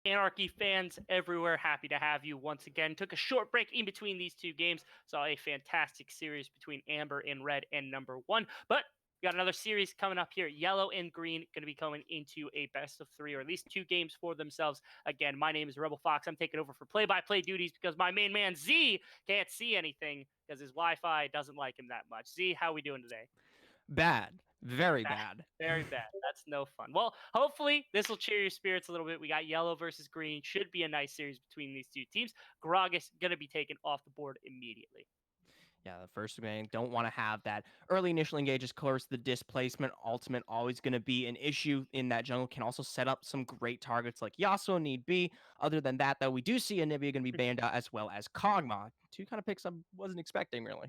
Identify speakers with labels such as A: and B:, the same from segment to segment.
A: Anarchy fans everywhere, happy to have you once again. Took a short break in between these two games. Saw a fantastic series between Amber and Red and number one. But we got another series coming up here. Yellow and Green going to be coming into a best of three, or at least two games for themselves. Again, my name is Rebel Fox. I'm taking over for play-by-play duties because my main man Z can't see anything because his Wi-Fi doesn't like him that much. Z, how are we doing today?
B: Bad. Very bad.
A: Very bad. That's no fun. Well, hopefully this will cheer your spirits a little bit. We got yellow versus green. Should be a nice series between these two teams. Gragas going to be taken off the board immediately.
B: Yeah, the first thing, don't want to have that early initial engage. Of course, the displacement ultimate always going to be an issue in that jungle. Can also set up some great targets like Yasuo need be. Other than that, though, we do see Anivia going to be banned out as well as Kog'Maw. Two kind of picks I wasn't expecting, really.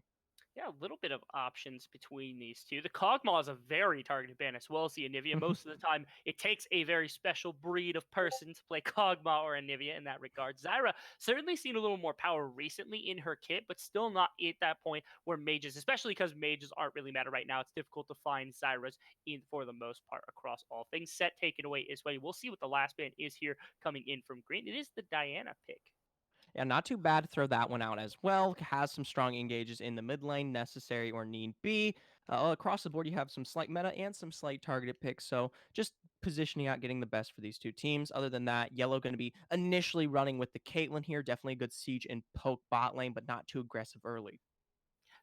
A: Yeah, a little bit of options between these two. The Kog'Maw is a very targeted ban as well as the Anivia. Most of the time, it takes a very special breed of person to play Kog'Maw or Anivia in that regard. Zyra certainly seen a little more power recently in her kit, but still not at that point where mages, especially because mages aren't really meta right now, it's difficult to find Zyras in for the most part across all things. Set taken away as well. We'll see what the last ban is here coming in from green. It is the Diana pick.
B: Yeah, not too bad to throw that one out as well. Has some strong engages in the mid lane, necessary or need be. Across the board, you have some slight meta and some slight targeted picks. So just positioning out, getting the best for these two teams. Other than that, yellow going to be initially running with the Caitlyn here. Definitely a good siege and poke bot lane, but not too aggressive early.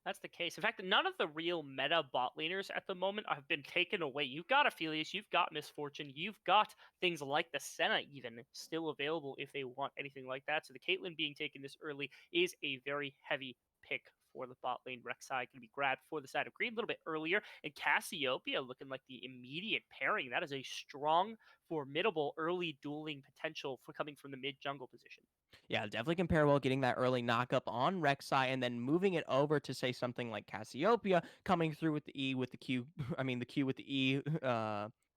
A: That's the case. In fact, none of the real meta bot laners at the moment have been taken away. You've got Aphelios, you've got Miss Fortune, you've got things like the Senna even still available if they want anything like that. So the Caitlyn being taken this early is a very heavy pick for the bot lane. Rek'Sai can be grabbed for the side of green a little bit earlier. And Cassiopeia looking like the immediate pairing. That is a strong, formidable early dueling potential for coming from the mid jungle position.
B: Yeah, definitely compare well getting that early knockup on Rek'Sai and then moving it over to say something like Cassiopeia coming through with the E with the Q, I mean the Q with the E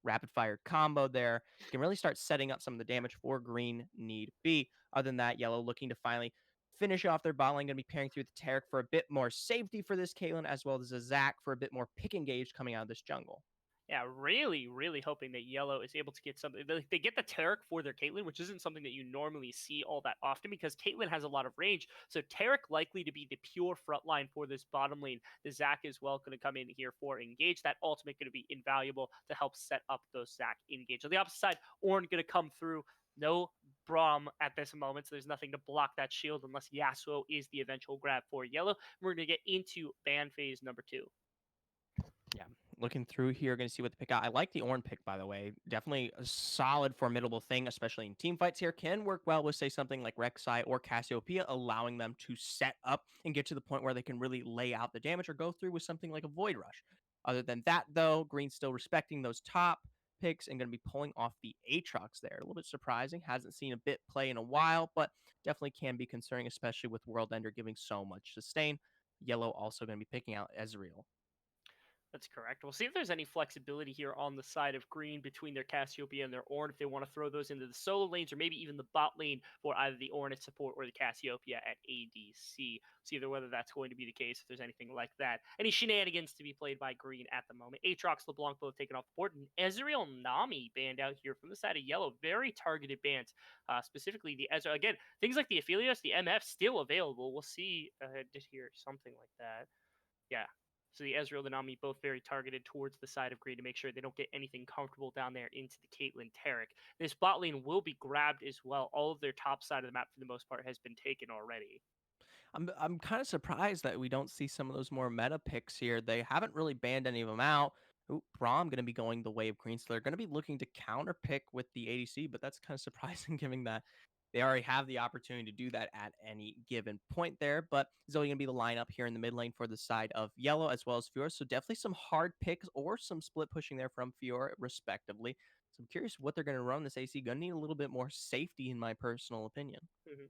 B: rapid fire combo there. Can really start setting up some of the damage for green need be. Other than that, yellow looking to finally finish off their bot lane, going to be pairing through the Taric for a bit more safety for this Caitlyn, as well as a Zac for a bit more pick engage coming out of this jungle.
A: Yeah, really, really hoping that Yellow is able to get something. They get the Taric for their Caitlyn, which isn't something that you normally see all that often because Caitlyn has a lot of range. So Taric likely to be the pure front line for this bottom lane. The Zac as well going to come in here for engage. That ultimate going to be invaluable to help set up those Zac engage. On the opposite side, Ornn going to come through. No Braum at this moment, so there's nothing to block that shield unless Yasuo is the eventual grab for Yellow. We're going to get into ban phase number 2.
B: Yeah, looking through here, going to see what to pick out. I like the Ornn pick, by the way. Definitely a solid, formidable thing, especially in team fights here. Can work well with, say, something like Rek'Sai or Cassiopeia, allowing them to set up and get to the point where they can really lay out the damage or go through with something like a Void Rush. Other than that, though, Green's still respecting those top picks and going to be pulling off the Aatrox there. A little bit surprising. Hasn't seen a bit play in a while, but definitely can be concerning, especially with World Ender giving so much sustain. Yellow also going to be picking out Ezreal.
A: That's correct. We'll see if there's any flexibility here on the side of green between their Cassiopeia and their Ornn if they want to throw those into the solo lanes or maybe even the bot lane for either the Ornn at support or the Cassiopeia at ADC. See whether that's going to be the case, if there's anything like that. Any shenanigans to be played by green at the moment. Aatrox, LeBlanc both taken off the board, and Ezreal Nami banned out here from the side of yellow. Very targeted bans, specifically the Ezreal. Again, things like the Aphelios, the MF still available. We'll see just here something like that. Yeah, so the Ezreal, the Nami, both very targeted towards the side of green to make sure they don't get anything comfortable down there into the Caitlyn Taric. This bot lane will be grabbed as well. All of their top side of the map, for the most part, has been taken already.
B: I'm kind of surprised that we don't see some of those more meta picks here. They haven't really banned any of them out. Ooh, Braum going to be going the way of green, so they're going to be looking to counter pick with the ADC, but that's kind of surprising given that they already have the opportunity to do that at any given point there. But Zoe going to be the lineup here in the mid lane for the side of yellow as well as Fiora. So definitely some hard picks or some split pushing there from Fiora, respectively. So I'm curious what they're going to run this AC. Going to need a little bit more safety, in my personal opinion.
A: Mm-hmm.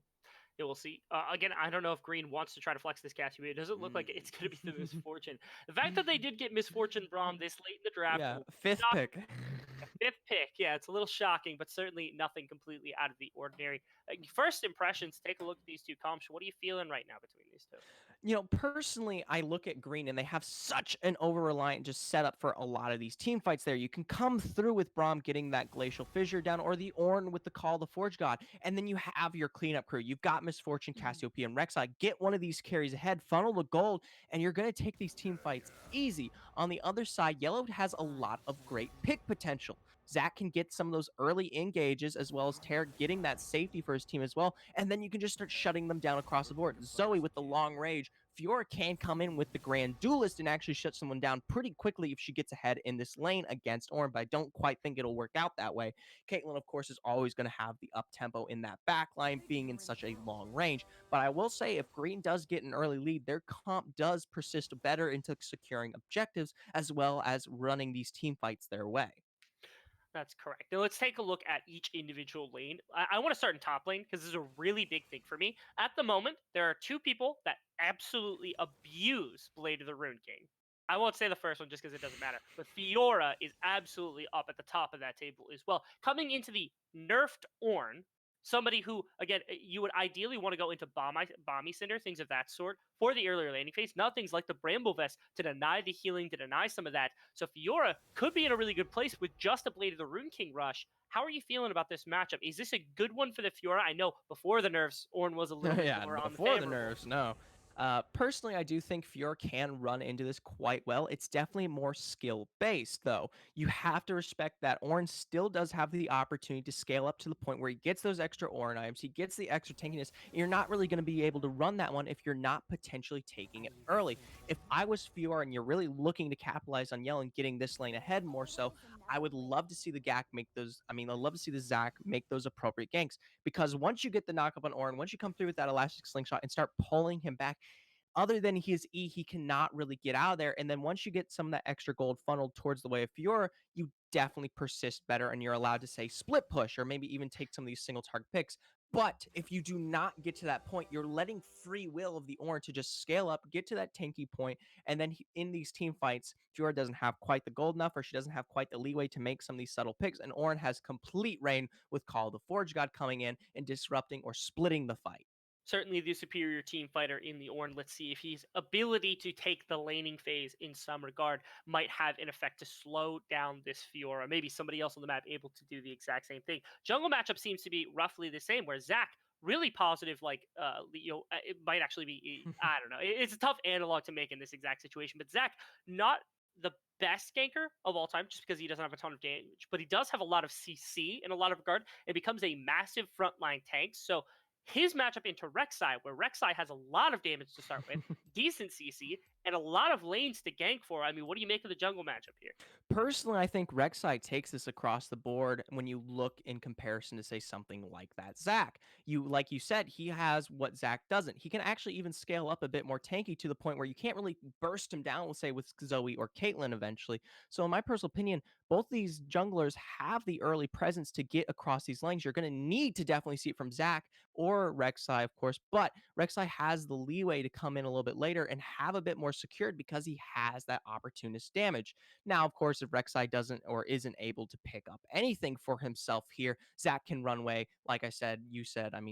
A: Yeah, we'll see. Again, I don't know if Green wants to try to flex this Cassiopeia. It doesn't look like it's going to be the Misfortune. The fact that they did get Misfortune Braum this late in the draft,
B: Yeah, fifth
A: not
B: pick.
A: a fifth pick. Yeah, it's a little shocking, but certainly nothing completely out of the ordinary. First impressions, take a look at these two comps. What are you feeling right now between these two?
B: Personally, I look at Green and they have such an over reliant just setup for a lot of these team fights there. You can come through with Braum getting that Glacial Fissure down or the Ornn with the Call of the Forge God. And then you have your cleanup crew. You've got Miss Fortune, Cassiopeia, and Rek'Sai. Get one of these carries ahead, funnel the gold, and you're going to take these team fights easy. On the other side, Yellow has a lot of great pick potential. Zach can get some of those early engages as well as Tarek getting that safety for his team as well. And then you can just start shutting them down across the board. Zoe with the long range. Fiora can come in with the Grand Duelist and actually shut someone down pretty quickly if she gets ahead in this lane against Ornn, but I don't quite think it'll work out that way. Caitlyn, of course, is always going to have the up tempo in that back line being in such a long range. But I will say, if Green does get an early lead, their comp does persist better into securing objectives as well as running these team fights their way.
A: That's correct. Now let's take a look at each individual lane. I want to start in top lane because this is a really big thing for me. At the moment, there are two people that absolutely abuse Blade of the Rune King. I won't say the first one just because it doesn't matter, but Fiora is absolutely up at the top of that table as well. Coming into the nerfed Ornn, somebody who, again, you would ideally want to go into Bomby Cinder, things of that sort, for the earlier laning phase. Not things like the Bramble Vest to deny the healing, to deny some of that. So Fiora could be in a really good place with just a Blade of the Rune King rush. How are you feeling about this matchup? Is this a good one for the Fiora? I know before the nerfs, Ornn was a little bit
B: Yeah,
A: more on the
B: before the
A: favorable.
B: nerfs, no. Personally, I do think Fiora can run into this quite well. It's definitely more skill based, though. You have to respect that Ornn still does have the opportunity to scale up to the point where he gets those extra Ornn items, he gets the extra tankiness. And you're not really going to be able to run that one if you're not potentially taking it early. If I was Fiora and you're really looking to capitalize on Yell and getting this lane ahead more so, I would love to see the Gak make those. I mean, I'd love to see the Zac make those appropriate ganks because once you get the knock up on Ornn, once you come through with that elastic slingshot and start pulling him back, other than his E, he cannot really get out of there. And then once you get some of that extra gold funneled towards the way of Fiora, you definitely persist better and you're allowed to say split push or maybe even take some of these single target picks. But if you do not get to that point, you're letting free will of the Ornn to just scale up, get to that tanky point, and then in these team fights, Fiora doesn't have quite the gold enough, or she doesn't have quite the leeway to make some of these subtle picks, and Ornn has complete reign with Call of the Forge God coming in and disrupting or splitting the fight.
A: Certainly the superior team fighter in the Ornn. Let's see if his ability to take the laning phase in some regard might have an effect to slow down this Fiora. Maybe somebody else on the map able to do the exact same thing. Jungle matchup seems to be roughly the same, where Zac really positive, like it might actually be. I don't know. It's a tough analog to make in this exact situation, but Zac not the best ganker of all time just because he doesn't have a ton of damage, but he does have a lot of CC in a lot of regard. It becomes a massive frontline tank. So his matchup into Rek'Sai, where Rek'Sai has a lot of damage to start with, decent CC, and a lot of lanes to gank for. I mean, what do you make of the jungle matchup here?
B: Personally, I think Rek'Sai takes this across the board when you look in comparison to say something like that. Zac, like you said, he has what Zac doesn't. He can actually even scale up a bit more tanky to the point where you can't really burst him down, let's say with Zoe or Caitlyn eventually. So in my personal opinion, both these junglers have the early presence to get across these lanes. You're going to need to definitely see it from Zac or Rek'Sai, of course, but Rek'Sai has the leeway to come in a little bit later and have a bit more secured because he has that opportunist damage. Now, of course, if Rek'Sai doesn't or isn't able to pick up anything for himself here, Zac can run away, like I said,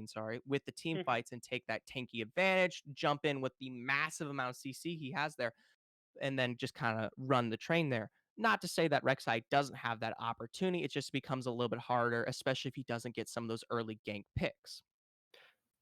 B: sorry, with the team fights and take that tanky advantage, jump in with the massive amount of CC he has there, and then just kind of run the train there. Not to say that Rek'Sai doesn't have that opportunity, it just becomes a little bit harder, especially if he doesn't get some of those early gank picks.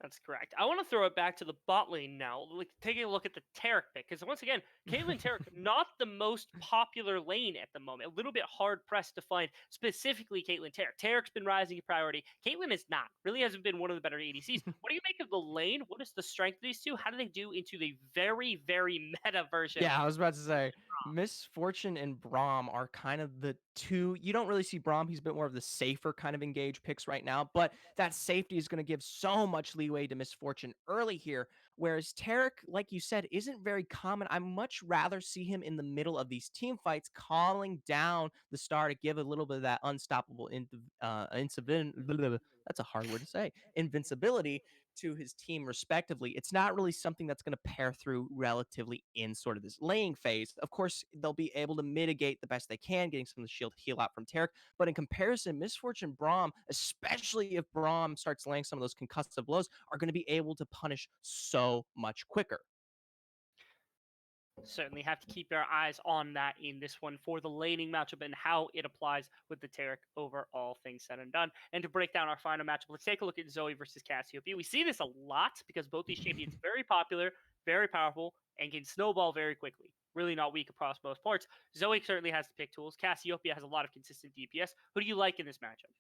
A: That's correct. I want to throw it back to the bot lane now, like taking a look at the Taric pick, because once again, Caitlyn Taric, not the most popular lane at the moment. A little bit hard pressed to find specifically Caitlyn Taric. Taric's been rising in priority. Caitlyn is not. Really hasn't been one of the better ADCs. What do you make of the lane? What is the strength of these two? How do they do into the very, very meta version?
B: Yeah, I was about to say Miss Fortune and Braum are kind of the two. You don't really see Braum; he's a bit more of the safer kind of engage picks right now. But that safety is going to give so much leeway to Miss Fortune early here. Whereas Tarek, like you said, isn't very common. I much rather see him in the middle of these team fights, calling down the star to give a little bit of that unstoppable that's a hard word to say, invincibility to his team respectively. It's not really something that's going to pair through relatively in sort of this laying phase. Of course, they'll be able to mitigate the best they can, getting some of the shield heal out from Tarek. But in comparison, Miss Fortune Braum, especially if Braum starts laying some of those concussive blows, are going to be able to punish so much quicker.
A: Certainly have to keep our eyes on that in this one for the laning matchup and how it applies with the Taric over all things said and done. And to break down our final matchup, let's take a look at Zoe versus Cassiopeia. We see this a lot because both these champions very popular, very powerful, and can snowball very quickly. Really not weak across most parts. Zoe certainly has the pick tools. Cassiopeia has a lot of consistent DPS. Who do you like in this matchup?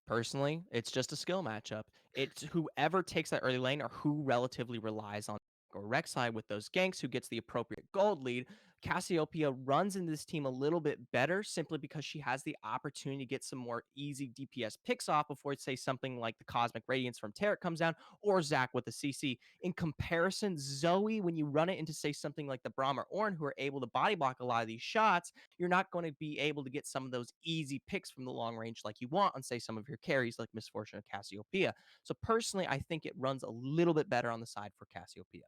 B: Personally, it's just a skill matchup. It's whoever takes that early lane or who relatively relies on or Rek'Sai with those ganks who gets the appropriate gold lead. Cassiopeia runs into this team a little bit better simply because she has the opportunity to get some more easy DPS picks off before, say, something like the Cosmic Radiance from Taric comes down or Zac with the CC. In comparison, Zoe, when you run it into, say, something like the Braum or Ornn who are able to body block a lot of these shots, you're not going to be able to get some of those easy picks from the long range like you want on, say, some of your carries like Miss Fortune or Cassiopeia. So personally, I think it runs a little bit better on the side for Cassiopeia.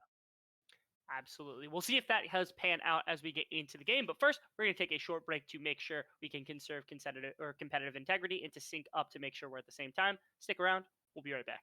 A: Absolutely. We'll see if that has panned out as we get into the game. But first, we're going to take a short break to make sure we can conserve competitive integrity and to sync up to make sure we're at the same time. Stick around. We'll be right back.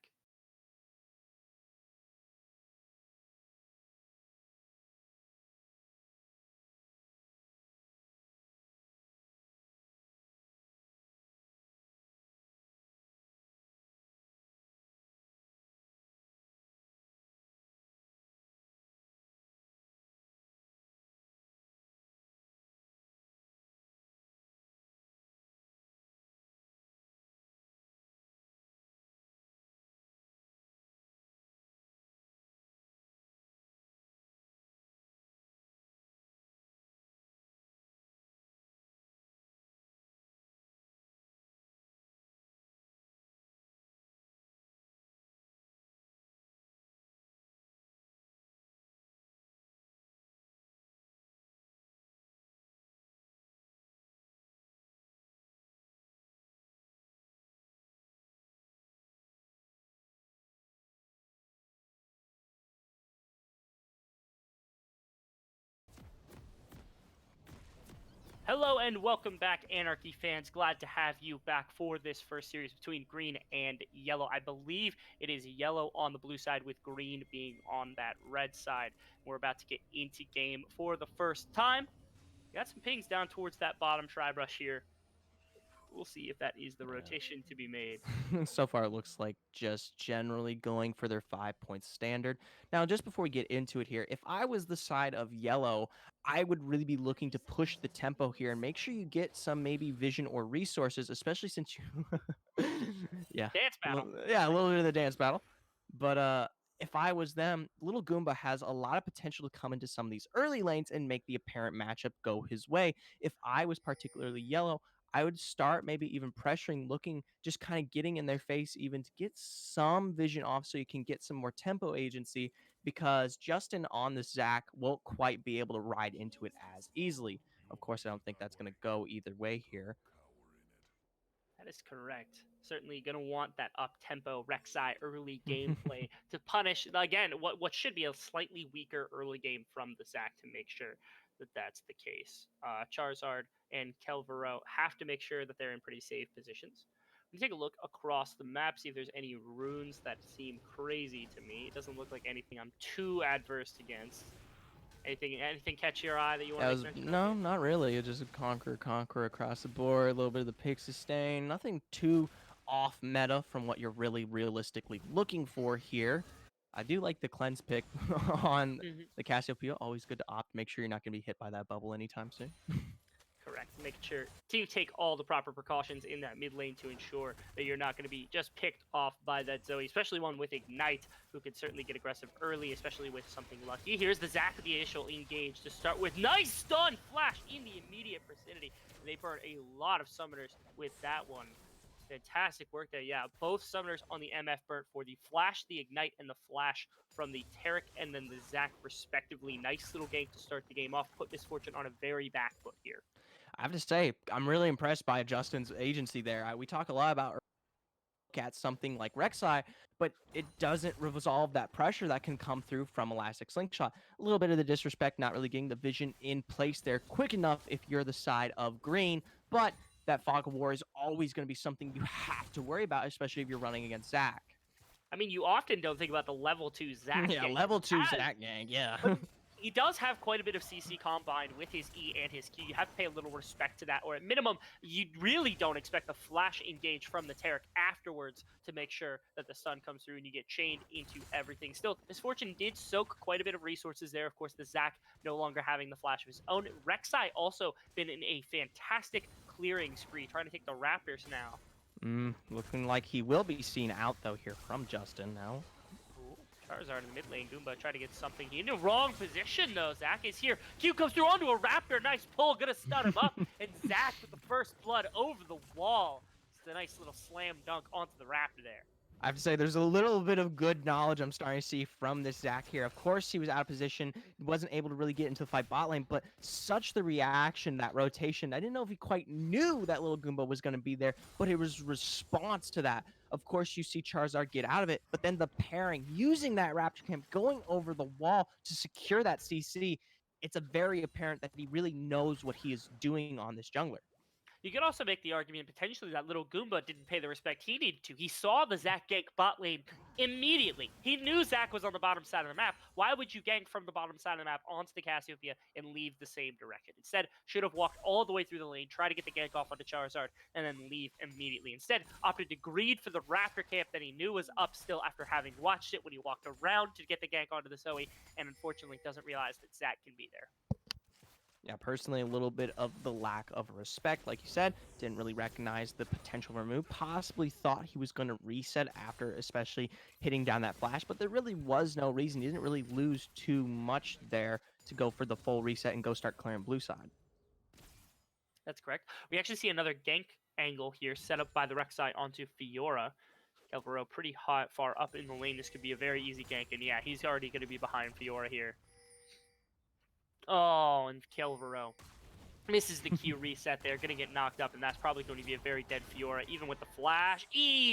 A: Hello and welcome back, Anarchy fans. Glad to have you back for this first series between green and yellow. I believe it is yellow on the blue side with green being on that red side. We're about to get into game for the first time. Got some pings down towards that bottom tri-brush here. We'll see if that is the rotation to be made.
B: So far, it looks like just generally going for their 5 point standard. Now, just before we get into it here, if I was the side of yellow, I would really be looking to push the tempo here and make sure you get some maybe vision or resources, especially since you, yeah,
A: Dance battle.
B: yeah, a little bit of the dance battle. But if I was them, Little Goomba has a lot of potential to come into some of these early lanes and make the apparent matchup go his way. If I was particularly yellow, I would start maybe even pressuring, looking, just kind of getting in their face, even to get some vision off so you can get some more tempo agency because Justin on the Zac won't quite be able to ride into it as easily. Of course, I don't think that's going to go either way here.
A: That is correct. Certainly going to want that up-tempo Rek'Sai early gameplay to punish, again, what should be a slightly weaker early game from the Zac to make sure that that's the case. Charizard and Kelvero have to make sure that they're in pretty safe positions. We take a look across the map, see if there's any runes that seem crazy to me. It doesn't look like anything I'm too adverse against. Anything catch your eye that you want
B: That
A: to
B: was
A: make mention of
B: no,
A: here?
B: not really. It's just a conquer across the board. A little bit of the pick sustain. Nothing too off meta from what you're really realistically looking for here. I do like the cleanse pick on
A: Mhm.
B: the Cassiopeia. Always good to opt. Make sure you're not going to be hit by that bubble anytime soon.
A: Correct. Make sure to take all the proper precautions in that mid lane to ensure that you're not going to be just picked off by that Zoe, especially one with Ignite, who can certainly get aggressive early, especially with something lucky. Here's the Zac with the initial engage to start with. Nice stun flash in the immediate vicinity. They burn a lot of summoners with that one. Fantastic work there. Yeah, both summoners on the MF burnt for the flash, the Ignite, and the flash from the Taric and then the Zac, respectively. Nice little game to start the game off. Put Miss Fortune on a very back foot here.
B: I have to say, I'm really impressed by Justin's agency there. We talk a lot about at something like Rek'Sai, but it doesn't resolve that pressure that can come through from Elastic Slingshot. A little bit of the disrespect, not really getting the vision in place there quick enough if you're the side of green, but that Fog of War is always going to be something you have to worry about, especially if you're running against Zac.
A: I mean, you often don't think about the level 2 Zac
B: Yeah,
A: gang
B: level 2
A: has,
B: Zac gang, yeah.
A: but He does have quite a bit of CC combined with his E and his Q. You have to pay a little respect to that, or at minimum, you really don't expect a flash engage from the Taric afterwards to make sure that the stun comes through and you get chained into everything. Still, Misfortune did soak quite a bit of resources there. Of course, the Zac no longer having the flash of his own. Rek'Sai also been in a fantastic clearing spree, trying to take the Raptors now.
B: Looking like he will be seen out, though, here from Justin now.
A: Charizard in the mid lane. Goomba try to get something. He in the wrong position, though. Zac is here. Q comes through onto a Raptor. Nice pull. Gonna stun him up. And Zac with the first blood over the wall. It's a nice little slam dunk onto the Raptor there.
B: I have to say, there's a little bit of good knowledge I'm starting to see from this Zac here. Of course, he was out of position, wasn't able to really get into the fight bot lane, but such the reaction, that rotation. I didn't know if he quite knew that little Goomba was going to be there, but it was response to that. Of course, you see Charizard get out of it, but then the pairing, using that Raptor Camp, going over the wall to secure that CC, it's a very apparent that he really knows what he is doing on this jungler.
A: You could also make the argument potentially that little Goomba didn't pay the respect he needed to. He saw the Zac gank bot lane immediately. He knew Zac was on the bottom side of the map. Why would you gank from the bottom side of the map onto the Cassiopeia and leave the same direction? Instead, should have walked all the way through the lane, try to get the gank off onto Charizard, and then leave immediately. Instead, opted to greed for the Raptor camp that he knew was up still after having watched it when he walked around to get the gank onto the Zoe, and unfortunately doesn't realize that Zac can be there.
B: Yeah, personally, a little bit of the lack of respect, like you said, didn't really recognize the potential remove, possibly thought he was going to reset after especially hitting down that flash, but there really was no reason. He didn't really lose too much there to go for the full reset and go start clearing blue side.
A: That's correct. We actually see another gank angle here set up by the Rek'Sai onto Fiora. Kelvaro pretty hot, far up in the lane. This could be a very easy gank, and yeah, he's already going to be behind Fiora here. Oh, and Kelvaro misses the Q reset there, going to get knocked up, and that's probably going to be a very dead Fiora, even with the flash.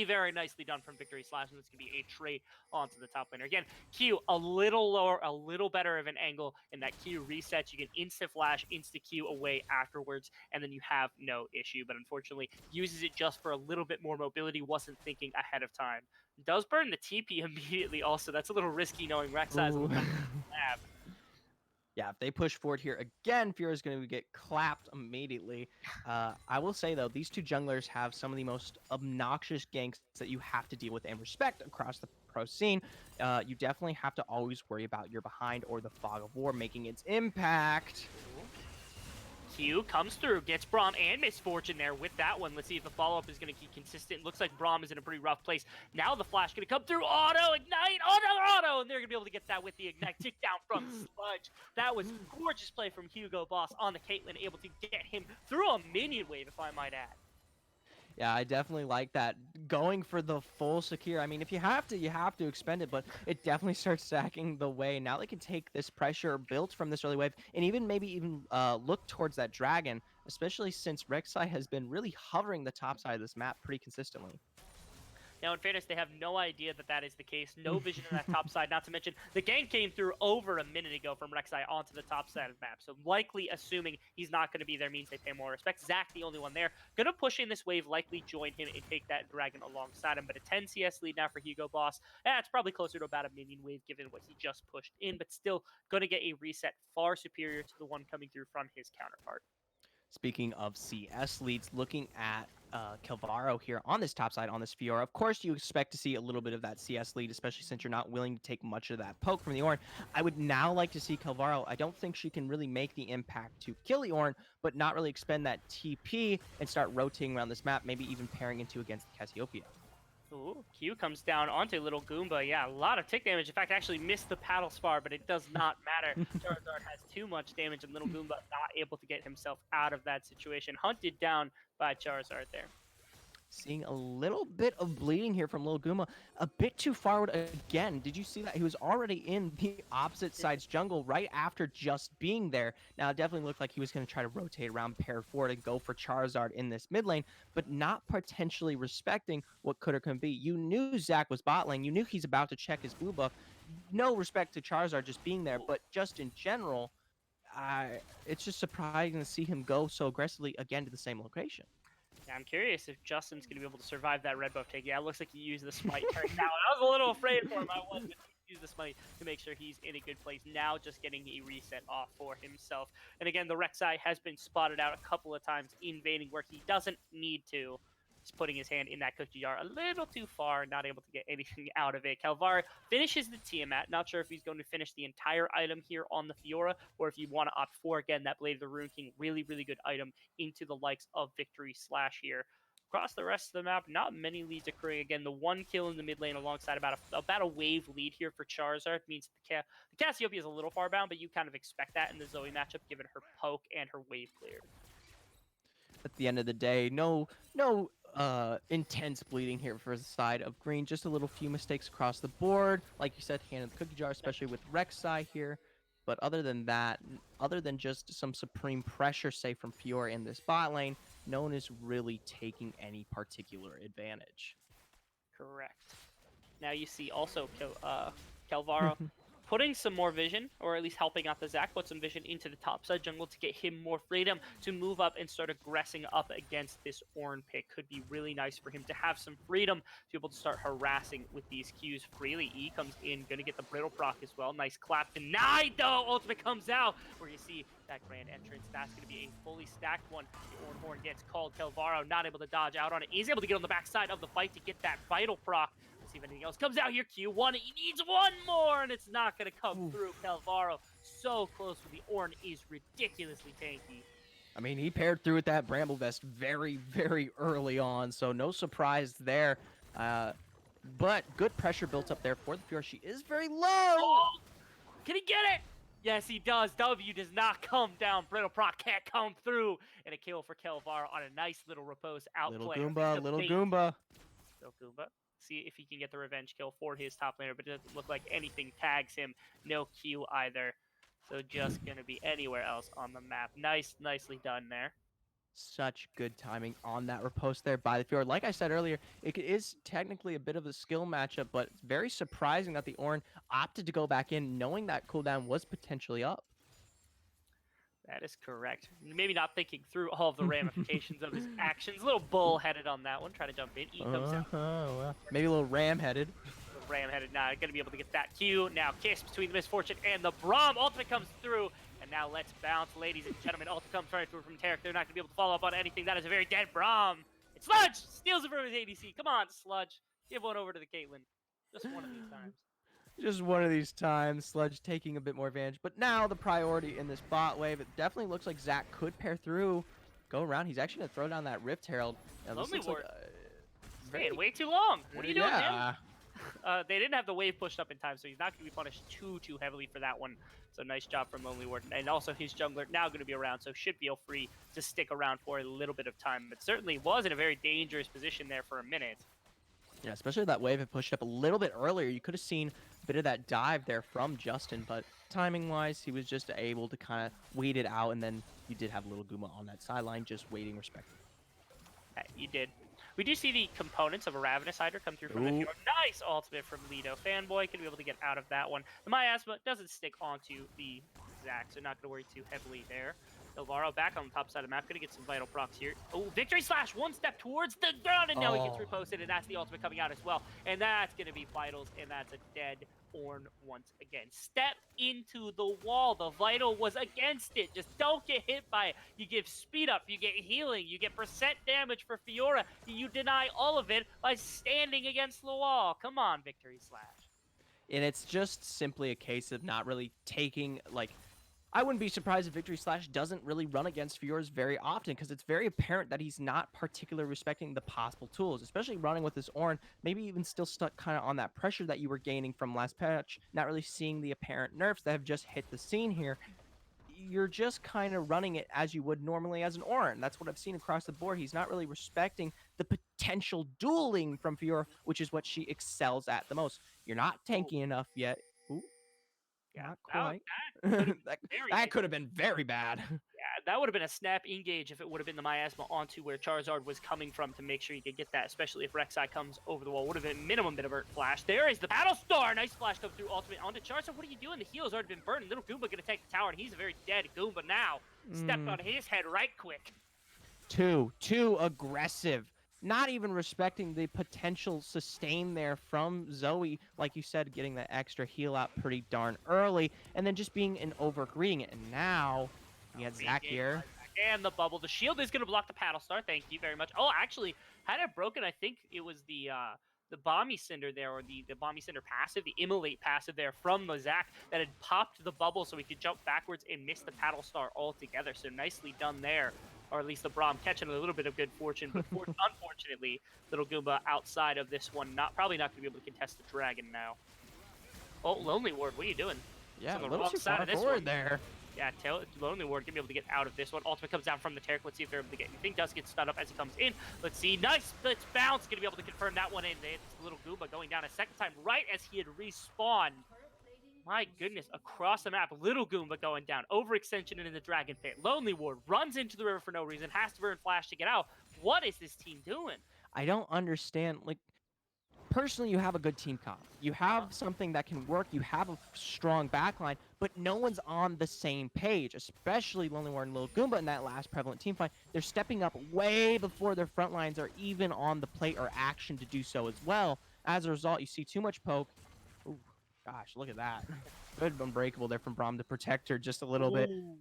A: Very nicely done from Victory Slash, and this can be a trade onto the top laner. Again, Q a little lower, a little better of an angle, and that Q resets. You can insta-flash, insta-Q away afterwards, and then you have no issue, but unfortunately, uses it just for a little bit more mobility, wasn't thinking ahead of time. Does burn the TP immediately also. That's a little risky knowing Rek'Sai's on the lab.
B: Yeah, if they push forward here again, Fiora's going to get clapped immediately. I will say, though, these two junglers have some of the most obnoxious ganks that you have to deal with and respect across the pro scene. You definitely have to always worry about your behind or the fog of war making its impact.
A: Q comes through, gets Braum and Misfortune there with that one. Let's see if the follow-up is going to keep consistent. Looks like Braum is in a pretty rough place. Now the flash going to come through. Auto, ignite, auto, and they're going to be able to get that with the ignite. Tick down from Sludge. That was gorgeous play from Hugo Boss on the Caitlyn, able to get him through a minion wave, if I might add.
B: Yeah, I definitely like that. Going for the full secure. I mean, if you have to expend it, but it definitely starts sacking the way. Now they can take this pressure built from this early wave and maybe look towards that dragon, especially since Rek'Sai has been really hovering the top side of this map pretty consistently.
A: Now, in fairness, they have no idea that that is the case. No vision in that top side, not to mention the gank came through over a minute ago from Rek'Sai onto the top side of the map. So likely assuming he's not going to be there means they pay more respect. Zac, the only one there. Going to push in this wave, likely join him and take that dragon alongside him. But a 10 CS lead now for Hugo Boss. It's probably closer to about a minion wave given what he just pushed in, but still going to get a reset far superior to the one coming through from his counterpart.
B: Speaking of CS leads, looking at Kelvaro here on this top side, on this Fiora, of course you expect to see a little bit of that CS lead, especially since you're not willing to take much of that poke from the Ornn. I would now like to see Kelvaro. I don't think she can really make the impact to kill the Ornn, but not really expend that TP and start rotating around this map, maybe even pairing into against the Cassiopeia.
A: Ooh, Q comes down onto little Goomba. Yeah, a lot of tick damage. In fact, actually missed the paddle spar, but it does not matter. Charizard has too much damage, and little Goomba not able to get himself out of that situation. Hunted down by Charizard there.
B: Seeing a little bit of bleeding here from Lil Goomba. A bit too forward again. Did you see that? He was already in the opposite side's jungle right after just being there. Now, it definitely looked like he was going to try to rotate around, pair forward, and go for Charizard in this mid lane, but not potentially respecting what could or couldn't be. You knew Zac was bot lane. You knew he's about to check his blue buff. No respect to Charizard just being there, but just in general, it's just surprising to see him go so aggressively again to the same location.
A: Yeah, I'm curious if Justin's going to be able to survive that red buff take. Yeah, it looks like he used the smite turn now. I was a little afraid for him. I wasn't. use this money to make sure he's in a good place. Now just getting a reset off for himself. And again, the Rek'Sai has been spotted out a couple of times invading where he doesn't need to. He's putting his hand in that cookie jar a little too far, not able to get anything out of it. Kalvara finishes the Tiamat. Not sure if he's going to finish the entire item here on the Fiora, or if you want to opt for, again, that Blade of the Rune King. Really, really good item into the likes of Victory Slash here. Across the rest of the map, not many leads occurring. Again, the one kill in the mid lane alongside about a wave lead here for Charizard means the Cassiopeia is a little far bound, but you kind of expect that in the Zoe matchup, given her poke and her wave clear.
B: At the end of the day, no intense bleeding here for the side of green. Just a little few mistakes across the board. Like you said, hand in the cookie jar, especially with Rek'Sai here. But other than that, other than just some supreme pressure, say, from Fiora in this bot lane, no one is really taking any particular advantage.
A: Correct. Now you see also Kalvara putting some more vision, or at least helping out the Zac, put some vision into the top side jungle to get him more freedom to move up and start aggressing up against this Ornn pick. Could be really nice for him to have some freedom to be able to start harassing with these Qs freely. E comes in, gonna get the brittle proc as well. Nice clap denied though. Ultimate comes out where you see that grand entrance. That's gonna be a fully stacked one. The Ornn Horn gets called. Kalvara not able to dodge out on it. Is able to get on the backside of the fight to get that vital proc. See if anything else comes out here. Q1, he needs one more, and it's not going to come through. Kalvara so close with the Ornn is ridiculously tanky.
B: I mean, he paired through with that Bramble Vest very, very early on, so no surprise there. But good pressure built up there for the Fiora. She is very low.
A: Oh, can he get it? Yes, he does. W does not come down. Brittle Proc can't come through. And a kill for Kalvara on a nice little repose outplay.
B: Little Goomba.
A: Little Goomba. See if he can get the revenge kill for his top laner, but it doesn't look like anything tags him. No Q either. So just going to be anywhere else on the map. Nicely done there.
B: Such good timing on that riposte there by the Fiora. Like I said earlier, it is technically a bit of a skill matchup, but it's very surprising that the Ornn opted to go back in knowing that cooldown was potentially up.
A: That is correct. Maybe not thinking through all of the ramifications of his actions. A little bull-headed on that one. Trying to jump in. E comes out.
B: Well, maybe a little ram-headed.
A: Ram-headed. Nah, going to be able to get that Q. Now, kiss between the Misfortune and the Braum. Ultimate comes through. And now let's bounce, ladies and gentlemen. Ultimate comes right through from Taric. They're not going to be able to follow up on anything. That is a very dead Braum. It's Sludge! Steals it from his ADC. Come on, Sludge. Give one over to the Caitlyn. Just one of these times.
B: Just one of these times, Sludge taking a bit more advantage. But now the priority in this bot wave, it definitely looks like Zac could pair through, go around. He's actually going to throw down that Rift Herald.
A: Lonely Ward. Staying way too long. What are you doing, man? They didn't have the wave pushed up in time, so he's not going to be punished too heavily for that one. So nice job from Lonely Ward. And also his jungler now going to be around, so should feel free to stick around for a little bit of time. But certainly was in a very dangerous position there for a minute.
B: Yeah, especially that wave had pushed up a little bit earlier. You could have seen a bit of that dive there from Justin, but timing-wise, he was just able to kind of wait it out, and then you did have Little Goomba on that sideline just waiting respectfully.
A: You did. We do see the components of a Ravenous Hydra come through from the Fiora. Nice ultimate from Lido. Fanboy could be able to get out of that one. The Miasma doesn't stick onto the Zac, so not going to worry too heavily there. Kalvara back on the top side of the map, gonna get some vital procs here. Oh, Victory Slash, one step towards the ground, and now he gets reposted, and that's the ultimate coming out as well. And that's gonna be vitals, and that's a dead Ornn once again. Step into the wall. The vital was against it. Just don't get hit by it. You give speed up, you get healing, you get percent damage for Fiora. You deny all of it by standing against the wall. Come on, Victory Slash.
B: And it's just simply a case of not really taking, like, I wouldn't be surprised if Victory Slash doesn't really run against Fiora's very often, because it's very apparent that he's not particularly respecting the possible tools, especially running with this Ornn, maybe even still stuck kind of on that pressure that you were gaining from last patch, not really seeing the apparent nerfs that have just hit the scene here. You're just kind of running it as you would normally as an Ornn. That's what I've seen across the board. He's not really respecting the potential dueling from Fiora, which is what she excels at the most. You're not tanky enough yet. Ooh.
A: Yeah,
B: not quite.
A: That
B: could have been very bad.
A: Yeah, that would have been a snap engage if it would have been the Miasma onto where Charizard was coming from to make sure you could get that, especially if Rek'Sai comes over the wall. Would have been minimum bit of a flash. There is the Battle Star. Nice flash come through ultimate onto Charizard. What are you doing? The heal has already been burned. Little Goomba gonna take the tower, and he's a very dead Goomba now. Stepped on his head right quick.
B: Too aggressive not even respecting the potential sustain there from Zoe, like you said, getting that extra heal out pretty darn early, and then just being an overgreeing it. And now you got Zach
A: Regain
B: here.
A: by Zach and the bubble. The shield is going to block the paddle star. Thank you very much. Oh, actually, had it broken, I think it was the Bomby Cinder there, or the Bomby Cinder passive, the Immolate passive there from the Zach that had popped the bubble so he could jump backwards and miss the paddle star altogether. So nicely done there. Or at least the Braum catching a little bit of good fortune, but unfortunately, Little Goomba outside of this one, probably not going to be able to contest the dragon now. Oh, Lonely Ward, what are you doing?
B: Yeah,
A: on
B: a
A: the
B: little
A: wrong
B: too
A: side
B: far
A: of this
B: forward
A: one.
B: there.
A: Yeah, Lonely Ward gonna be able to get out of this one. Ultimate comes down from the Taric. Let's see if they're able to get anything. Does get stunned up as he comes in. Let's see. Nice blitz bounce. Gonna be able to confirm that one in. It's Little Goomba going down a second time right as he had respawned. My goodness, across the map, Little Goomba going down. Overextension into the Dragon Pit. Lonely Ward runs into the river for no reason. Has to burn Flash to get out. What is this team doing?
B: I don't understand. Like, personally, you have a good team comp. You have something that can work. You have a strong backline, but no one's on the same page, especially Lonely Ward and Little Goomba in that last prevalent team fight. They're stepping up way before their front lines are even on the plate or action to do so as well. As a result, you see too much poke. Ooh, gosh, look at that. Good Unbreakable there from Braum to protect her just a little bit.
A: Ooh.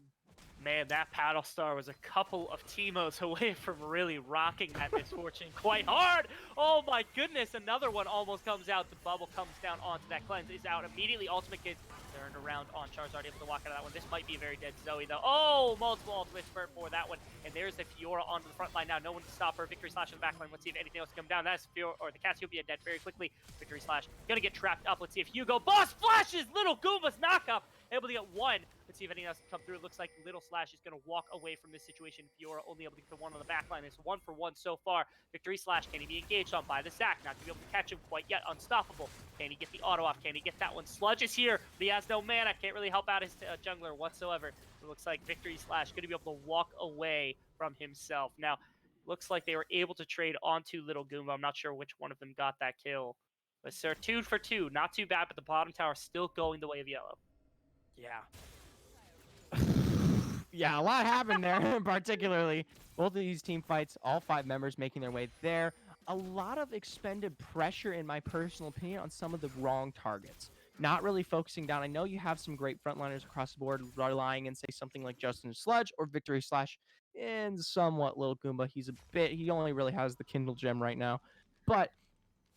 A: Man, that paddle star was a couple of Teemos away from really rocking that misfortune quite hard. Oh my goodness, another one almost comes out. The bubble comes down onto that cleanse, is out immediately. Ultimate gets turned around on Charizard, able to walk out of that one. This might be a very dead Zoe though. Oh, multiple ultimates burn for that one. And there's the Fiora onto the front line now. No one can stop her. Victory Slash in the back line. Let's see if anything else can come down. That's Fiora, or the Cassiopeia dead very quickly. Victory Slash gonna get trapped up. Let's see if Hugo Boss flashes Little Goomba's knockup. Able to get one. Let's see if anything else can come through. It looks like Little Slash is going to walk away from this situation. Fiora only able to get the one on the back line. It's 1 for 1 so far. Victory Slash, can he be engaged on by the Zac? Not going to be able to catch him quite yet. Unstoppable. Can he get the auto off? Can he get that one? Sludge is here, but he has no mana. Can't really help out his jungler whatsoever. It looks like Victory Slash going to be able to walk away from himself. Now, looks like they were able to trade onto Little Goomba. I'm not sure which one of them got that kill. But sir, 2 for 2. Not too bad, but the bottom tower still going the way of yellow.
B: Yeah. Yeah, a lot happened there, particularly. Both of these team fights, all 5 members making their way there. A lot of expended pressure, in my personal opinion, on some of the wrong targets. Not really focusing down. I know you have some great frontliners across the board relying in, say, something like Justin Sludge or Victory Slash and somewhat Lil Goomba. He only really has the Kindle Gem right now. But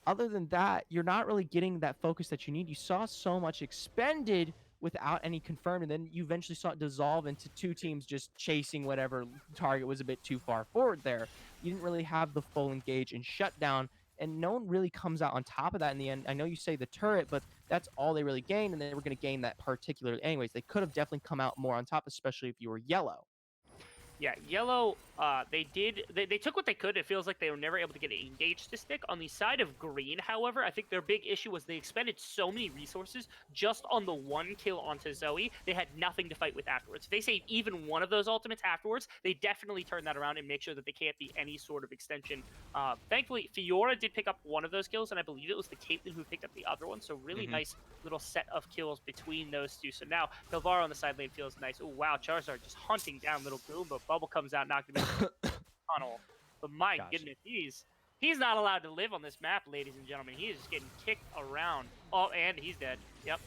B: other than that, you're not really getting that focus that you need. You saw so much expended without any confirmed, and then you eventually saw it dissolve into 2 teams just chasing whatever target was a bit too far forward there. You didn't really have the full engage and shutdown, and no one really comes out on top of that in the end. I know you say the turret, but that's all they really gained, and they were going to gain that particular anyways. They could have definitely come out more on top, especially if you were yellow.
A: Yeah, yellow, they took what they could. It feels like they were never able to get it engaged to stick. On the side of green, however, I think their big issue was they expended so many resources just on the 1 kill onto Zoe. They had nothing to fight with afterwards. If they save even one of those ultimates afterwards, they definitely turn that around and make sure that they can't be any sort of extension. Thankfully, Fiora did pick up one of those kills, and I believe it was the Caitlyn who picked up the other one. So really nice little set of kills between those two. So now Pilvara on the side lane feels nice. Oh, wow, Charizard just hunting down Little Goomba. Bubble comes out, knocked him into the tunnel. But my goodness, he's not allowed to live on this map, ladies and gentlemen. He is just getting kicked around. Oh, and he's dead. Yep.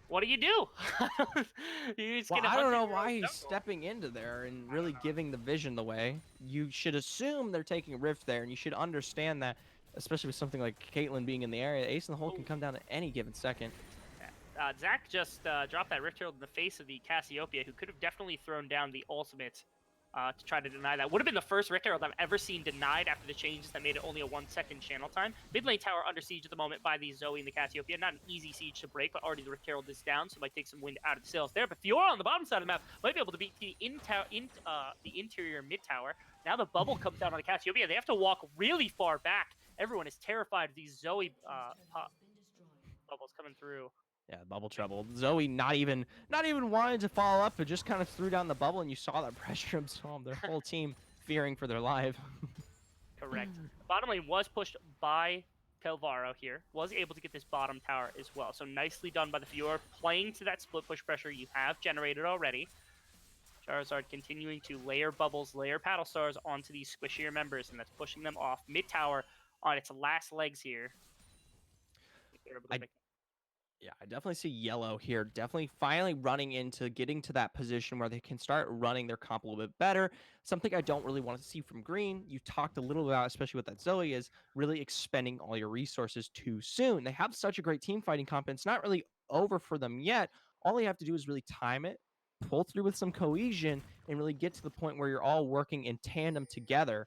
A: What do you do?
B: I don't know why he's stepping into there and really giving the vision the way. You should assume they're taking a rift there, and you should understand that, especially with something like Caitlyn being in the area. Ace in the hole can come down at any given second.
A: Zac just dropped that Rift Herald in the face of the Cassiopeia, who could have definitely thrown down the ultimate to try to deny that. Would have been the first Rift Herald I've ever seen denied after the changes that made it only a 1-second channel time. Mid lane tower under siege at the moment by the Zoe and the Cassiopeia. Not an easy siege to break, but already the Rift Herald is down, so might take some wind out of the sails there. But Fiora on the bottom side of the map might be able to beat the interior mid tower. Now the bubble comes down on the Cassiopeia. They have to walk really far back. Everyone is terrified of these Zoe bubbles coming through.
B: Yeah, bubble trouble. Zoe not even wanting to follow up, but just kind of threw down the bubble, and you saw that pressure absorb their whole team fearing for their life.
A: Correct. Bottom lane was pushed by Pelvaro here. Was able to get this bottom tower as well. So nicely done by the Fiora, playing to that split push pressure you have generated already. Charizard continuing to layer bubbles, layer paddle stars onto these squishier members, and that's pushing them off mid-tower on its last legs here. If they're able to
B: I
A: make-
B: Yeah, I definitely see yellow here. Definitely finally running into getting to that position where they can start running their comp a little bit better. Something I don't really want to see from green. You talked a little about, especially with that Zoe, is really expending all your resources too soon. They have such a great team fighting comp, and it's not really over for them yet. All they have to do is really time it, pull through with some cohesion, and really get to the point where you're all working in tandem together.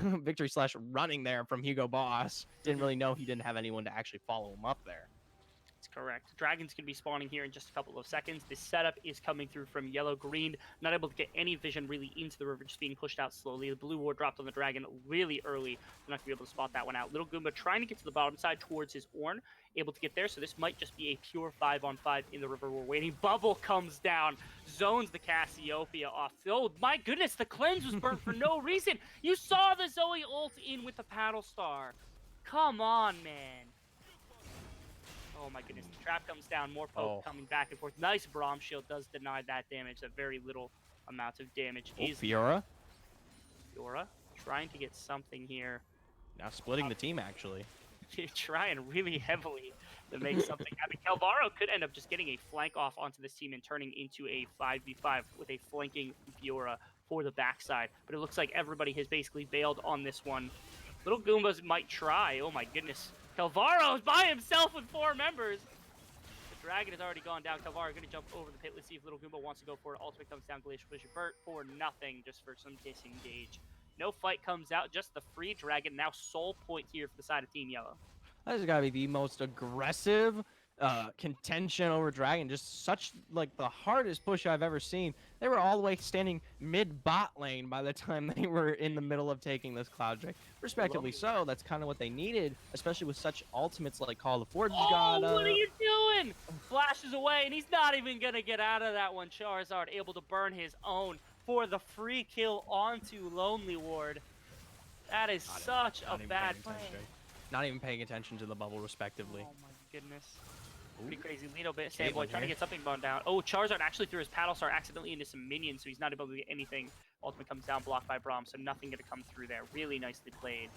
B: Victory slash running there from Hugo Boss. Didn't really know he didn't have anyone to actually follow him up there.
A: That's correct. Dragon's going to be spawning here in just a couple of seconds. This setup is coming through from yellow-green. Not able to get any vision really into the river, just being pushed out slowly. The blue ward dropped on the Dragon really early. They're not going to be able to spot that one out. Little Goomba trying to get to the bottom side towards his Ornn. Able to get there, so this might just be a pure 5-on-5 in the river. We're waiting. Bubble comes down. Zones the Cassiopeia off. Oh, my goodness, the cleanse was burnt for no reason. You saw the Zoe ult in with the paddle star. Come on, man. Oh my goodness, the trap comes down, more poke coming back and forth. Nice Braum shield does deny that damage, a very little amount of damage.
B: Fiora
A: Fiora trying to get something here.
B: now splitting the team, actually.
A: Trying really heavily to make something happen. Calvaro could end up just getting a flank off onto this team and turning into a 5v5 with a flanking Fiora for the backside. But it looks like everybody has basically bailed on this one. Little Goombas might try. Oh my goodness. Calvaro's by himself with 4 members. The Dragon has already gone down. Calvaro going to jump over the pit. Let's see if Little Goomba wants to go for it. Ultimate comes down. Glacial Fissure Burt for nothing, just for some disengage. No fight comes out, just the free Dragon. Now Soul Point here for the side of Team Yellow.
B: That has got to be the most aggressive contention over Dragon. Just such, like, the hardest push I've ever seen. They were all the way standing mid-bot lane by the time they were in the middle of taking this Cloud Drake. Respectively so, that's kind of what they needed, especially with such ultimates like Call of Forge got.
A: What are you doing? Flashes away, and he's not even going to get out of that one. Charizard able to burn his own for the free kill onto Lonely Ward. That is such a bad play.
B: Not even paying attention to the bubble, respectively.
A: Oh my goodness. Pretty crazy. Lido bit. Sandboy trying to get something burned down. Oh, Charizard actually threw his paddle star accidentally into some minions, so he's not able to get anything. Ultimate comes down, blocked by Braum, so nothing going to come through there. Really nicely played.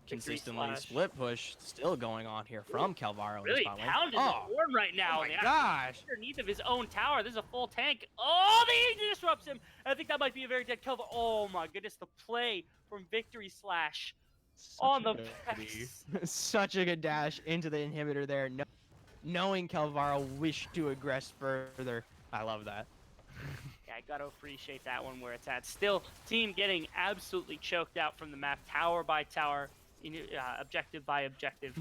B: Consistently split push still going on here from Calvaro.
A: Really pounding the board right now.
B: Oh my gosh.
A: Underneath of his own tower. This is a full tank. Oh, he disrupts him. I think that might be a very dead Calvaro. Oh my goodness, the play from Victory Slash on the
B: Such a good dash into the inhibitor there. Knowing Calvaro wished to aggress further. I love that.
A: Yeah, I gotta appreciate that one where it's at. Still, team getting absolutely choked out from the map, tower by tower, objective by objective.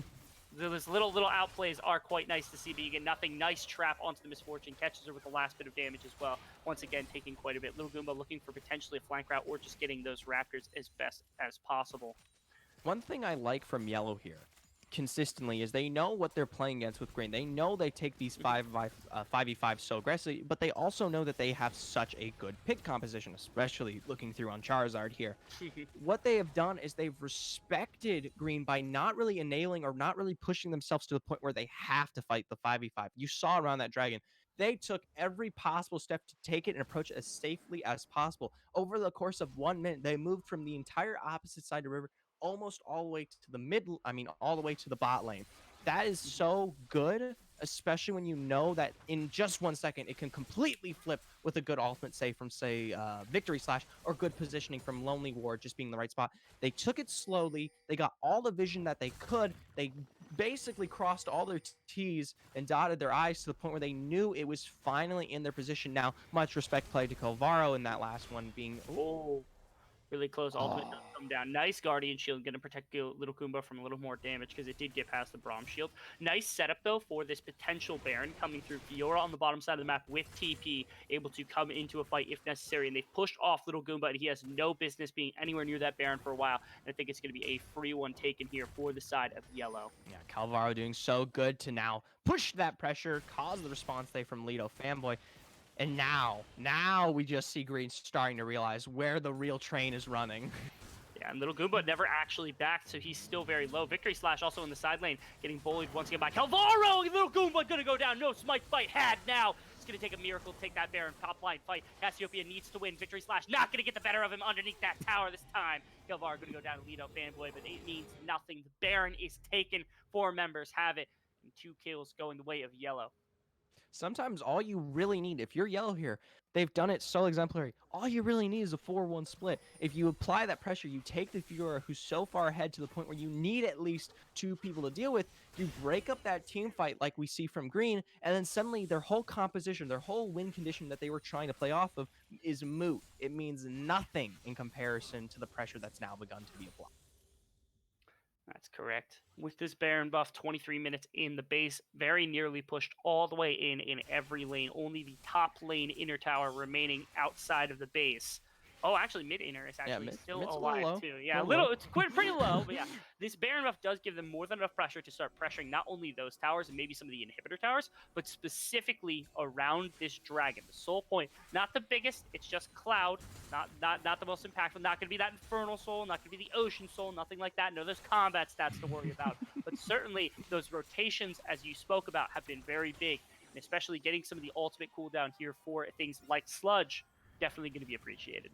A: Those little outplays are quite nice to see, but you get nothing. Nice trap onto the Misfortune, catches her with the last bit of damage as well. Once again, taking quite a bit. Little Goomba looking for potentially a flank route or just getting those Raptors as best as possible.
B: One thing I like from Yellow here consistently is they know what they're playing against with green. They know they take these 5v5 so aggressively, but they also know that they have such a good pick composition, especially looking through on Charizard here. What they have done is they've respected green by not really enabling or not really pushing themselves to the point where they have to fight the 5v5. You saw around that Dragon. They took every possible step to take it and approach it as safely as possible. Over the course of 1 minute, they moved from the entire opposite side of the river almost all the way to the all the way to the bot lane. That is so good, especially when you know that in just 1 second, it can completely flip with a good ultimate save from, say, Victory Slash, or good positioning from Lonely Ward just being the right spot. They took it slowly. They got all the vision that they could. They basically crossed all their T's and dotted their I's to the point where they knew it was finally in their position. Now, much respect play to Calvaro in that last one being...
A: Really close. Ultimate does come down. Nice Guardian Shield. Going to protect Little Goomba from a little more damage because it did get past the Braum Shield. Nice setup, though, for this potential Baron coming through. Fiora on the bottom side of the map with TP, able to come into a fight if necessary. And they've pushed off Little Goomba, and he has no business being anywhere near that Baron for a while. And I think it's going to be a free one taken here for the side of Yellow.
B: Yeah, Calvaro doing so good to now push that pressure, cause the response there from Lido Fanboy. And now we just see green starting to realize where the real train is running.
A: Yeah, and Little Goomba never actually backed, so he's still very low. Victory Slash also in the side lane, getting bullied once again by Calvaro. Little Goomba gonna go down. No smite fight had now. It's going to take a miracle to take that Baron top line fight. Cassiopeia needs to win. Victory Slash not going to get the better of him underneath that tower this time. Kelvar going to go down to Lido Fanboy, but it means nothing. The Baron is taken. 4 members have it, and 2 kills going the way of Yellow.
B: Sometimes all you really need, if you're Yellow here, they've done it so exemplary. All you really need is a 4-1 split. If you apply that pressure, you take the Fiora, who's so far ahead to the point where you need at least 2 people to deal with, you break up that team fight like we see from Green, and then suddenly their whole composition, their whole win condition that they were trying to play off of is moot. It means nothing in comparison to the pressure that's now begun to be applied.
A: That's correct. With this Baron buff, 23 minutes in the base, very nearly pushed all the way in every lane. Only the top lane inner tower remaining outside of the base. Oh, actually, mid inner is actually still alive too. Yeah, it's pretty low, but yeah, this Baron buff does give them more than enough pressure to start pressuring not only those towers and maybe some of the inhibitor towers, but specifically around this dragon. The Soul Point, not the biggest, it's just Cloud, not the most impactful, not going to be that Infernal Soul, not going to be the Ocean Soul, nothing like that. No, there's combat stats to worry about, but certainly those rotations, as you spoke about, have been very big, and especially getting some of the ultimate cooldown here for things like Sludge, definitely going to be appreciated.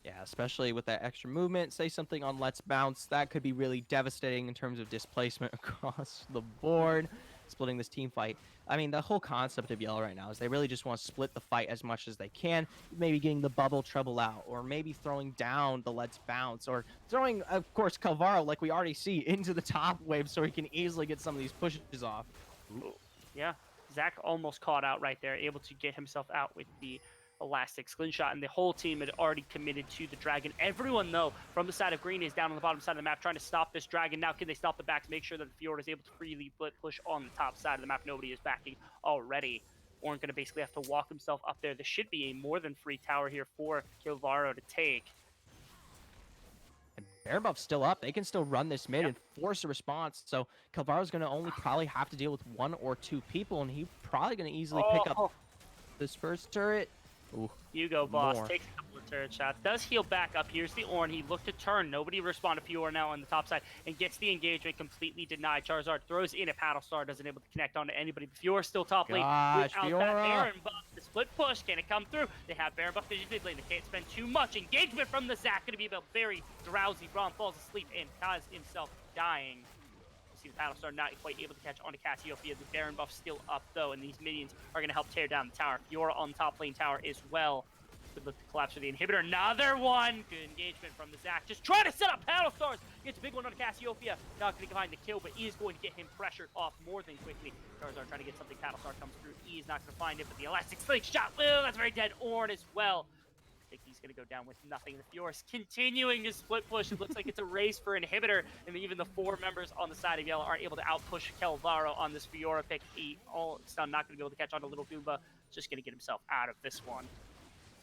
B: Yeah, especially with that extra movement. Say something on Let's Bounce. That could be really devastating in terms of displacement across the board, splitting this team fight. I mean, the whole concept of Yellow right now is they really just want to split the fight as much as they can, maybe getting the bubble trouble out, or maybe throwing down the Let's Bounce, or throwing, of course, Calvaro, like we already see, into the top wave so he can easily get some of these pushes off.
A: Ooh. Yeah, Zach almost caught out right there, able to get himself out with the Elastic Slingshot, and the whole team had already committed to the dragon. Everyone, though, from the side of Green is down on the bottom side of the map trying to stop this dragon. Now, can they stop the back to make sure that the Fiora is able to freely push on the top side of the map? Nobody is backing already. Ornn going to basically have to walk himself up there. This should be a more than free tower here for Kilvaro to take.
B: And Baron buff's still up. They can still run this mid and force a response. So Calvaro's going to only probably have to deal with 1 or 2 people, and he's probably going to easily pick up this first turret. Ooh,
A: Hugo Boss takes a couple of turret shots, does heal back up. Here's the Ornn. He looked to turn. Nobody responded. Fiora now on the top side and gets the engagement completely denied. Charizard throws in a Paddle Star, doesn't able to connect onto anybody. Fiora still top lane without
B: Fiora.
A: that Baron buff. The split push, can it come through? They have Baron buff vision mid lane. They can't spend too much. Engagement from the Zac, going to be about very drowsy. Braum falls asleep and Kaz himself dying. The Paddle Star not quite able to catch onto Cassiopeia. The Baron buff still up though, and these minions are going to help tear down the tower. Fiora on the top lane tower as well. Could look to collapse for the inhibitor. Another one. Good engagement from the Zac. Just trying to set up Paddle Stars. Gets a big one on Cassiopeia. Not going to find the kill, but he is going to get him pressured off more than quickly. Charizard trying to get something. Paddle Star comes through. He is not going to find it, but the Elastic Slingshot. Well, that's very dead. Ornn as well. I think he's going to go down with nothing. The Fiora's continuing his split push. It looks like it's a race for inhibitor, and even the 4 members on the side of Yellow aren't able to outpush Kelvaro on this Fiora pick. He all stun, not going to be able to catch on to Little Goomba. Just going to get himself out of this one.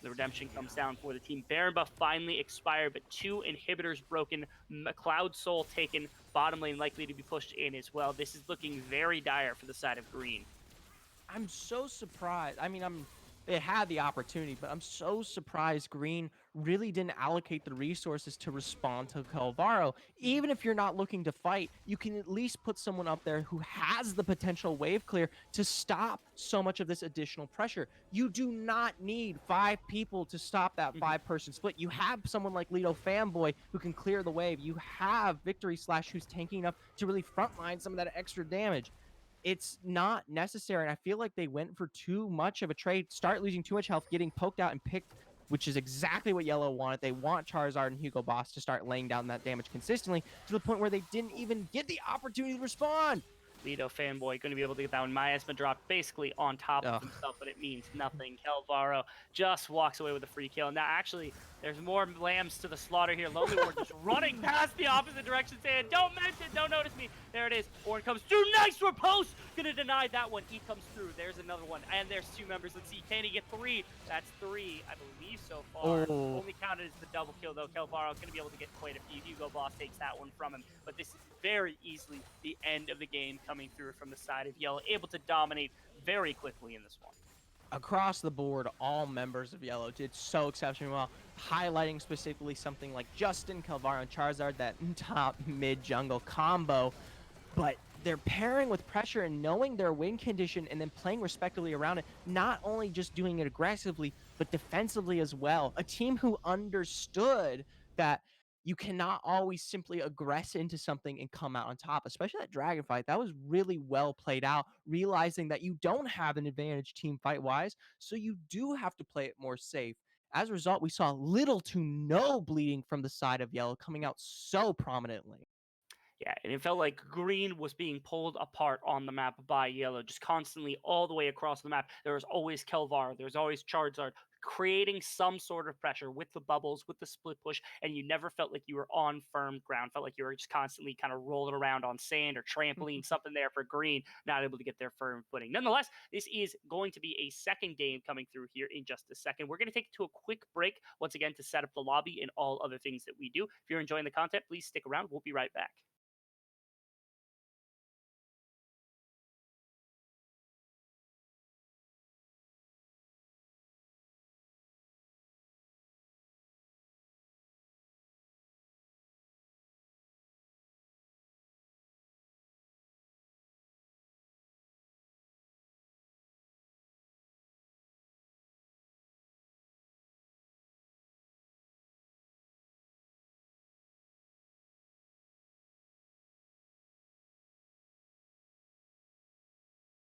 A: The redemption comes down for the team. Baron buff finally expired, but 2 inhibitors broken. Cloud Soul taken. Bottom lane likely to be pushed in as well. This is looking very dire for the side of Green.
B: I'm so surprised. I mean, they had the opportunity, but I'm so surprised Green really didn't allocate the resources to respond to Calvaro. Even if you're not looking to fight, you can at least put someone up there who has the potential wave clear to stop so much of this additional pressure. You do not need 5 people to stop that 5-person split. You have someone like Lido Fanboy who can clear the wave. You have Victory Slash who's tanking enough to really frontline some of that extra damage. It's not necessary, and I feel like they went for too much of a trade, start losing too much health, getting poked out and picked, which is exactly what Yellow wanted. They want Charizard and Hugo Boss to start laying down that damage consistently to the point where they didn't even get the opportunity to respond.
A: Lido Fanboy going to be able to get that one. Miasma dropped basically on top of himself, but it means nothing. Kelvaro just walks away with a free kill. Now, actually, there's more lambs to the slaughter here. Lonely Ward just running past the opposite direction, saying, don't mention, don't notice me. There it is. Ornn comes through. Nice riposte. Going to deny that one. He comes through. There's another one. And there's 2 members. Let's see. Can he get 3? That's 3, I believe, so far. Only counted as the double kill, though. Kelvaro going to be able to get quite a few. Hugo Boss takes that one from him. But this is very easily the end of the game coming through from the side of Yellow. Able to dominate very quickly in this one.
B: Across the board, all members of Yellow did so exceptionally well, highlighting specifically something like Justin, Calvaro, and Charizard, that top mid jungle combo. But they're pairing with pressure and knowing their win condition and then playing respectively around it, not only just doing it aggressively, but defensively as well. A team who understood that you cannot always simply aggress into something and come out on top, especially that dragon fight. That was really well played out, realizing that you don't have an advantage team fight wise, so you do have to play it more safe. As a result, we saw little to no bleeding from the side of yellow coming out so prominently.
A: Yeah, and it felt like green was being pulled apart on the map by yellow, just constantly all the way across the map. There was always Kelvar, there was always Charizard, creating some sort of pressure with the bubbles, with the split push, and you never felt like you were on firm ground. Felt like you were just constantly kind of rolling around on sand or trampoline, something there for green, not able to get their firm footing. Nonetheless, this is going to be a second game coming through here in just a second. We're going to take it to a quick break once again to set up the lobby and all other things that we do. If you're enjoying the content, please stick around. We'll be right back.